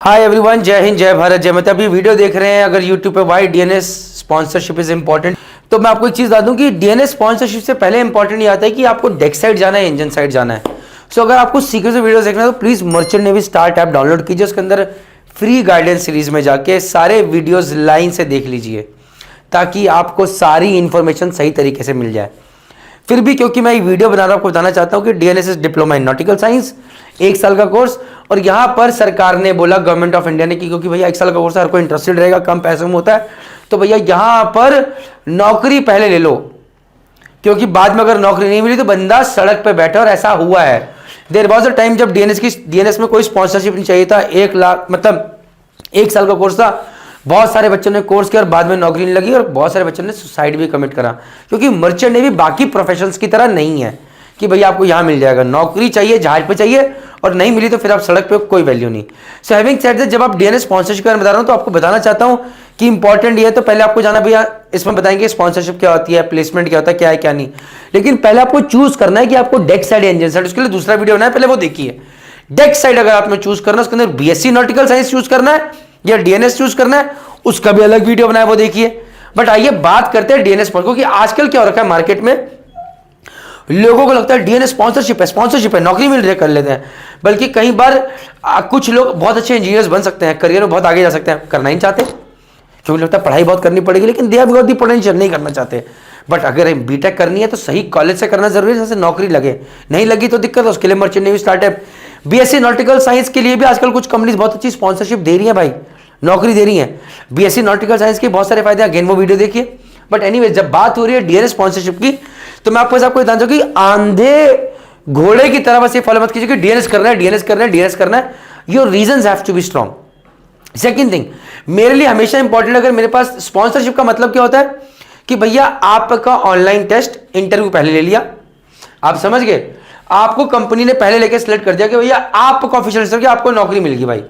Hi everyone, जय हिंद, जय भारत, जय माता। अभी वीडियो देख रहे हैं अगर यूट्यूब पे why DNS sponsorship is important, तो मैं आपको एक चीज बता दूं कि डीएनएस स्पॉन्सरशिप से पहले इंपॉर्टेंट ये आता है कि आपको डेक साइड जाना है, इंजन साइड जाना है। सो अगर आपको सीक्रेट से वीडियो देखना है तो please merchant navy start app download कीजिए। उसके अंदर फ्री गाइडेंस सीरीज में जाके सारे वीडियोज लाइन से देख लीजिए ताकि आपको सारी इंफॉर्मेशन सही तरीके से मिल जाए। फिर भी क्योंकि मैं एक वीडियो बना रहा हूं, आपको बताना चाहता हूं कि डीएनएसएस डिप्लोमा इन नॉटिकल साइंस 1 साल का कोर्स, और यहां पर सरकार ने बोला, गवर्नमेंट ऑफ इंडिया ने, कि क्योंकि भैया 1 साल का कोर्स हर कोई इंटरेस्टेड रहेगा, कम पैसे में होता है, तो भैया यहां पर नौकरी पहले ले लो, क्योंकि बाद में अगर नौकरी नहीं मिली तो बंदा सड़क पे बैठा। और ऐसा हुआ है। देयर वाज अ टाइम जब डीएनएस में कोई स्पॉन्सरशिप नहीं चाहिए था। 1 लाख मतलब 1 साल का कोर्स था, बहुत सारे बच्चों ने कोर्स किया और बाद में नौकरी नहीं लगी, और बहुत सारे बच्चों ने सुसाइड भी कमिट करा, क्योंकि मर्चेंट नेवी बाकी प्रोफेशंस की तरह नहीं है कि भैया आपको यहां मिल जाएगा। नौकरी चाहिए, जहाज पे चाहिए, और नहीं मिली तो फिर आप सड़क पे, कोई वैल्यू नहीं। सो हैविंग सेड दैट, जब आप डीएनएस स्पॉन्सरशिप के बारे में बता रहा हूं तो आपको बताना चाहता हूं कि इंपॉर्टेंट ये है, तो पहले आपको जाना, भैया इसमें बताएंगे स्पॉन्सरशिप क्या होती है, प्लेसमेंट क्या होता है, क्या है क्या नहीं, लेकिन पहले आपको चूज करना है कि आपको डेक साइड या इंजन साइड। उसके लिए दूसरा वीडियो बनाया, पहले वो देखिए। डेक साइड अगर आपने चूज करना है, उसके अंदर बीएससी नॉटिकल साइंस चूज करना है या डीएनएस चूज करना है, उसका भी अलग वीडियो बनाया, वो देखिए। बट आइए बात करते हैं डीएनएस पर, क्योंकि आजकल क्या हो रखा है मार्केट में, लोगों को लगता है डीएनएस स्पॉन्सरशिप है, नौकरी मिल रही है, कर लेते हैं। बल्कि कई बार कुछ लोग बहुत अच्छे इंजीनियर्स बन सकते हैं, करियर में बहुत आगे जा सकते हैं, करना ही चाहते, क्योंकि लगता है पढ़ाई बहुत करनी पड़ेगी, लेकिन they have got the potential, नहीं करना चाहते। बट अगर बीटेक करनी है तो सही कॉलेज से करना जरूरी है, जैसे नौकरी लगे, नहीं लगी तो दिक्कत है, उसके लिए मर्चेंट नेवी स्टार्ट है। बीएससी नॉटिकल साइंस के लिए भी आजकल कुछ कंपनीज बहुत अच्छी स्पॉन्सरशिप दे रही है भाई, नौकरी दे रही है। बीएससी नॉटिकल साइंस के बहुत सारे फायदे, अगेन वो वीडियो देखिए। बट एनीवे, जब बात हो रही है डीएनएस स्पॉन्सरशिप की, तो मैं आपको बता दूं कि आंधे घोड़े की तरह बस ये फॉलो मत कीजिए कि डीएनएस करना है, डीएनएस करना है, डीएनएस करना है। Your reasons have to be strong. Second thing, मेरे लिए हमेशा इंपॉर्टेंट, अगर मेरे पास स्पॉन्सरशिप का मतलब क्या होता है कि भैया आपका ऑनलाइन टेस्ट इंटरव्यू पहले ले लिया, आप समझ गए, आपको कंपनी ने पहले लेके सिलेक्ट कर दिया कि भैया आपको ऑफिशियल, आपको नौकरी मिल गई भाई।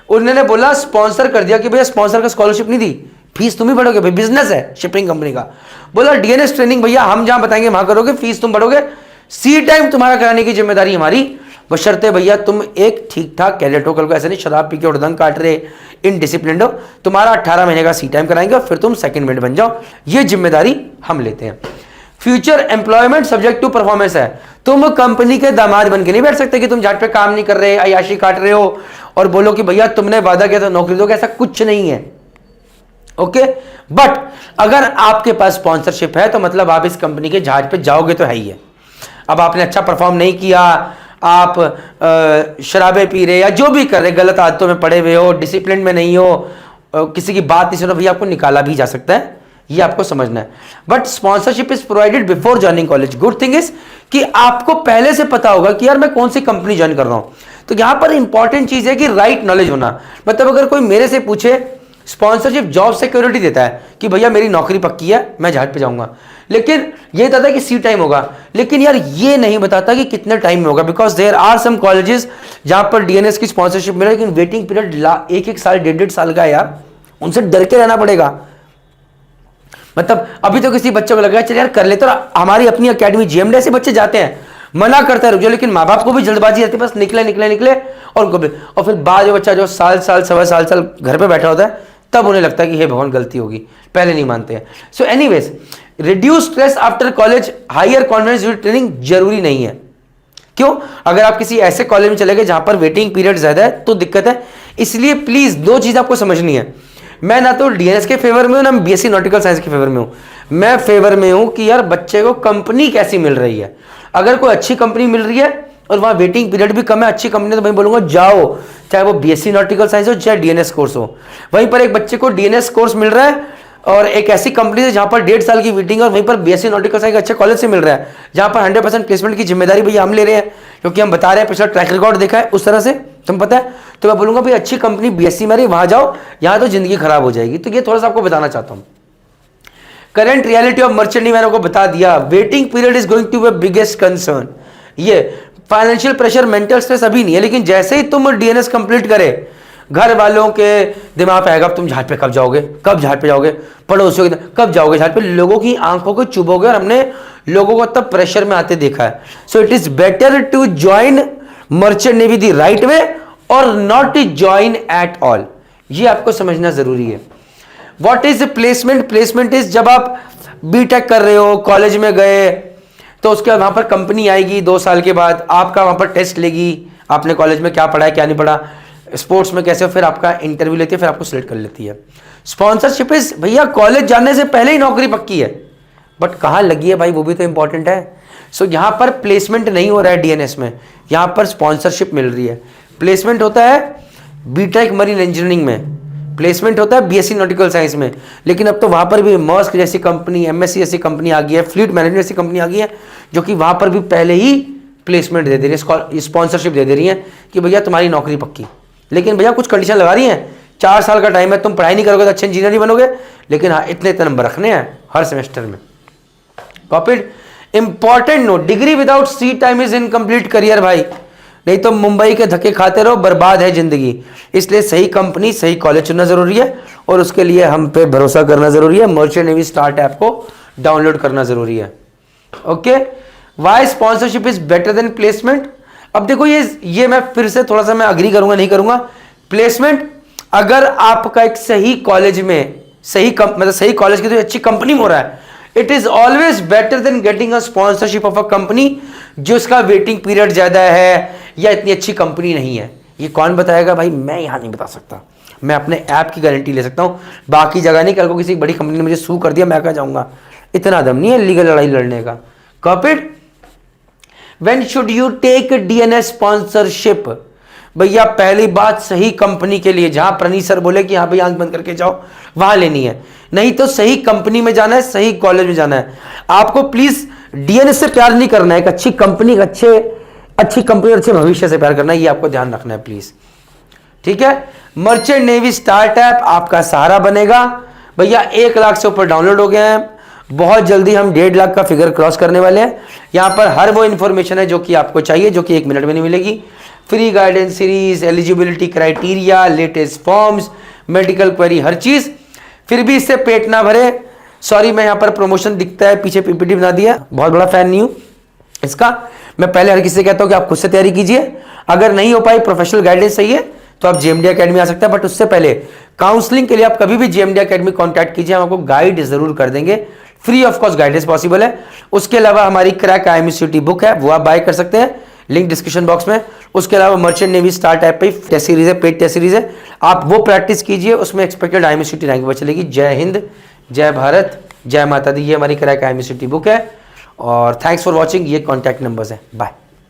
उन्होंने बोला, स्पॉन्सर कर दिया कि भैया स्पॉन्सर का स्कॉलरशिप नहीं दी, फीस तुम ही भरोगे भाई, बिजनेस है शिपिंग कंपनी का। बोला डीएनएस ट्रेनिंग भैया हम जहां बताएंगे वहां करोगे, फीस तुम भरोगे, सी टाइम तुम्हारा कराने की जिम्मेदारी हमारी, बशर्ते भैया तुम एक ठीक ठाक कैडेट हो, कल को ऐसे नहीं शराब पी के उड़दंग काट रहे, इनडिसिप्लिन हो। तुम्हारा 18 महीने का सी टाइम कराएंगे और फिर तुम सेकंड मेट बन जाओ, ये जिम्मेदारी हम लेते हैं। Future employment subject to performance है। तुम कंपनी के दामाद बन के नहीं बैठ सकते कि तुम झाट पे काम नहीं कर रहे, अयाशी काट रहे हो और बोलो कि भैया तुमने वादा किया तो नौकरी दोगे, ऐसा कुछ नहीं है। ओके, बट अगर आपके पास स्पॉन्सरशिप है तो मतलब आप इस कंपनी के जहाज पे जाओगे तो है ही है। अब आपने अच्छा परफॉर्म नहीं किया, आप शराबें पी रहे या जो भी कर रहे, गलत आदतों में पड़े हुए हो, डिसिप्लिन में नहीं हो, किसी की बात नहीं सुनो, भैया आपको निकाला भी जा सकता है, ये आपको समझना है। But sponsorship is provided before joining college. Good thing is कि आपको पहले से पता होगा कि यार मैं कौन सी कंपनी ज्वाइन कर रहा हूं। तो यहां पर इंपॉर्टेंट चीज है कि राइट नॉलेज होना। मतलब अगर कोई मेरे से पूछे, स्पॉन्सरशिप जॉब सिक्योरिटी देता है कि भैया मेरी नौकरी पक्की है, मैं जहाज पे जाऊंगा, लेकिन ये बताता है कि सी टाइम होगा, लेकिन यार ये नहीं बताता कि कितने टाइम में होगा। Because there are some colleges जहां पर डीएनएस की स्पॉन्सरशिप मिले, लेकिन वेटिंग पीरियड 1-1 साल, 1.5 साल का है यार, उनसे डर के रहना पड़ेगा। मतलब अभी तो किसी बच्चे को लगा चल यार कर ले, तो हमारी अपनी अकेडमी जीएमडी से बच्चे जाते हैं, मना करता है रुक जाओ, लेकिन माँ बाप को भी जल्दबाजी रहती है, बस निकले और फिर बाद में बच्चा जो साल सवा साल घर पे बैठा होता है, तब उन्हें लगता है कि हे भगवान गलती होगी, पहले नहीं मानते हैं। So anyways, reduce stress after college, higher confidence training जरूरी नहीं है। क्यों? अगर आप किसी ऐसे कॉलेज में चले गए जहां पर वेटिंग पीरियड ज्यादा है तो दिक्कत है। इसलिए प्लीज 2 चीज आपको समझनी है। मैं ना तो डीएनएस के फेवर में हूं, ना बीएससी नॉटिकल साइंस के फेवर में हूं। मैं फेवर में हूं कि यार बच्चे को कंपनी कैसी मिल रही है। अगर कोई अच्छी कंपनी मिल रही है और वहां वेटिंग पीरियड भी कम है, अच्छी कंपनी, तो मैं बोलूंगा जाओ, चाहे वो बीएससी नॉटिकल साइंस हो चाहे डीएनएस कोर्स हो। वहीं पर एक बच्चे को डीएनएस कोर्स मिल रहा है और एक ऐसी कंपनी से जहां पर 1.5 साल की वेटिंग है, और वहीं पर बीएससी नॉटिकल साइंस अच्छे कॉलेज से मिल रहा है जहां पर 100% प्लेसमेंट की जिम्मेदारी भैया हम ले रहे हैं, क्योंकि हम बता रहे हैं, पिछला ट्रैक रिकॉर्ड देखा है उस तरह से, तुम पता है। तो मैं बोलूंगा भाई अच्छी कंपनी बीएससी में रही, वहां जाओ, यहां तो जिंदगी खराब हो जाएगी। तो ये थोड़ा सा आपको बताना चाहता हूं। Current reality of merchant navy मैंने आपको बता दिया। Waiting period is going to be biggest concern. ये फाइनेंशियल प्रेशर, मेंटल स्ट्रेस अभी नहीं है, लेकिन जैसे ही तुम डीएनएस कंप्लीट करे, घर वालों के दिमाग पे आएगा तुम जहाज पे कब जाओगे, कब जहाज पे जाओगे, पड़ोसियों के कब जाओगे जहाज पे, लोगों की आंखों को चुभोगे। और हमने लोगों को तब प्रेशर में आते देखा है। So it is better to join merchant navy the right way और नॉट ज्वाइन एट ऑल, ये आपको समझना जरूरी है। What is placement? Placement is जब आप बीटेक कर रहे हो, कॉलेज में गए, तो उसके बाद वहां पर कंपनी आएगी 2 साल के बाद, आपका वहां पर टेस्ट लेगी, आपने कॉलेज में क्या पढ़ा है क्या नहीं पढ़ा, स्पोर्ट्स में कैसे, फिर आपका इंटरव्यू लेती है, फिर आपको सिलेक्ट कर लेती है। स्पॉन्सरशिप इज भैया कॉलेज जाने से पहले ही नौकरी पक्की है, बट कहाँ लगी है भाई वो भी तो इंपॉर्टेंट है। सो यहां पर प्लेसमेंट नहीं हो रहा है डीएनएस में, यहां पर स्पॉन्सरशिप मिल रही है। प्लेसमेंट होता है बीटेक मरीन इंजीनियरिंग में, प्लेसमेंट होता है बीएससी नॉटिकल साइंस में, लेकिन अब तो वहां पर भी मर्स्क जैसी कंपनी, एमएससी जैसी कंपनी आ गई है, फ्लीट मैनेजमेंट जैसी कंपनी आ गई है, जो कि वहां पर भी पहले ही प्लेसमेंट दे दे रही है, स्पॉन्सरशिप दे दे रही है कि भैया तुम्हारी नौकरी पक्की। लेकिन भैया कुछ कंडीशन लगा रही हैं, 4 साल का टाइम है, तुम पढ़ाई नहीं करोगे तो अच्छे इंजीनियर ही बनोगे, लेकिन हाँ इतने नंबर रखने हैं हर सेमेस्टर में। Copied. Important note, degree without sea time is incomplete career भाई, नहीं तो मुंबई के धक्के खाते रहो, बर्बाद है जिंदगी। इसलिए सही कंपनी, सही कॉलेज चुनना जरूरी है, और उसके लिए हम पे भरोसा करना जरूरी है। मर्चेंट नेवी स्टार्ट ऐप को डाउनलोड करना जरूरी है। Okay, why sponsorship is better than placement? अब देखो ये मैं फिर से थोड़ा सा मैं अग्री करूंगा नहीं करूंगा। प्लेसमेंट अगर आपका एक सही कॉलेज में मतलब सही कॉलेज की तो अच्छी कंपनी में हो रहा है, it is always better than getting a sponsorship of a company जिसका वेटिंग पीरियड ज्यादा है या इतनी अच्छी कंपनी नहीं है। ये कौन बताएगा भाई? मैं यहां नहीं बता सकता, मैं अपने ऐप की गारंटी ले सकता हूं, बाकी जगह नहीं। कल को किसी बड़ी कंपनी ने मुझे सू कर दिया, मैं कहा जाऊंगा, इतना दम नहीं है लीगल लड़ाई लड़ने का। Copied. When should you take DNS sponsorship? भैया पहली बात सही कंपनी के लिए, जहां प्रनी सर बोले कि हाँ भाई आंख बंद करके जाओ, वहां लेनी है, नहीं तो सही कंपनी में जाना है, सही कॉलेज में जाना है। आपको प्लीज डीएनएस से प्यार नहीं करना है, एक अच्छी कंपनी, अच्छी कंपनी और अच्छे भविष्य से प्यार करना है, ये आपको ध्यान रखना है प्लीज। ठीक है, मर्चेंट नेवी स्टार्ट ऐप आपका सहारा बनेगा। भैया 1 लाख से ऊपर डाउनलोड हो गए हैं, बहुत जल्दी हम 1.5 लाख का फिगर क्रॉस करने वाले हैं। यहां पर हर वो इंफॉर्मेशन है जो कि आपको चाहिए, जो कि 1 मिनट में नहीं मिलेगी। Free guidance series, eligibility criteria, latest forms, medical query, हर चीज। फिर भी इससे पेट ना भरे, सॉरी मैं यहां पर प्रमोशन दिखता है, पीछे पीपीटी बना दिया, बहुत बड़ा फैन नहीं हूं इसका। मैं पहले हर किसी से कहता हूं कि आप खुद से तैयारी कीजिए, अगर नहीं हो पाई, प्रोफेशनल गाइडेंस चाहिए तो आप जेएमडी एकेडमी आ सकते हैं, बट उससे पहले काउंसलिंग के लिए आप कभी भी जेएमडी एकेडमी कॉन्टैक्ट कीजिए, हम आपको गाइड जरूर कर देंगे, free of cost guidance possible है। उसके अलावा हमारी क्रैक IMCT बुक है, वो आप बाय कर सकते हैं, लिंक डिस्क्रिप्शन बॉक्स में। उसके अलावा मर्चेंट नेवी स्टार्ट ऐप पे टेस्ट सीरीज है, पेड टेस्ट सीरीज है, आप वो प्रैक्टिस कीजिए, उसमें एक्सपेक्टेड IMCT रैंक पर चलेगी। जय हिंद, जय भारत, जय माता दी। ये हमारी क्रैक IMCT बुक है, और थैंक्स फॉर वॉचिंग। ये कॉन्टैक्ट नंबर्स हैं। बाय।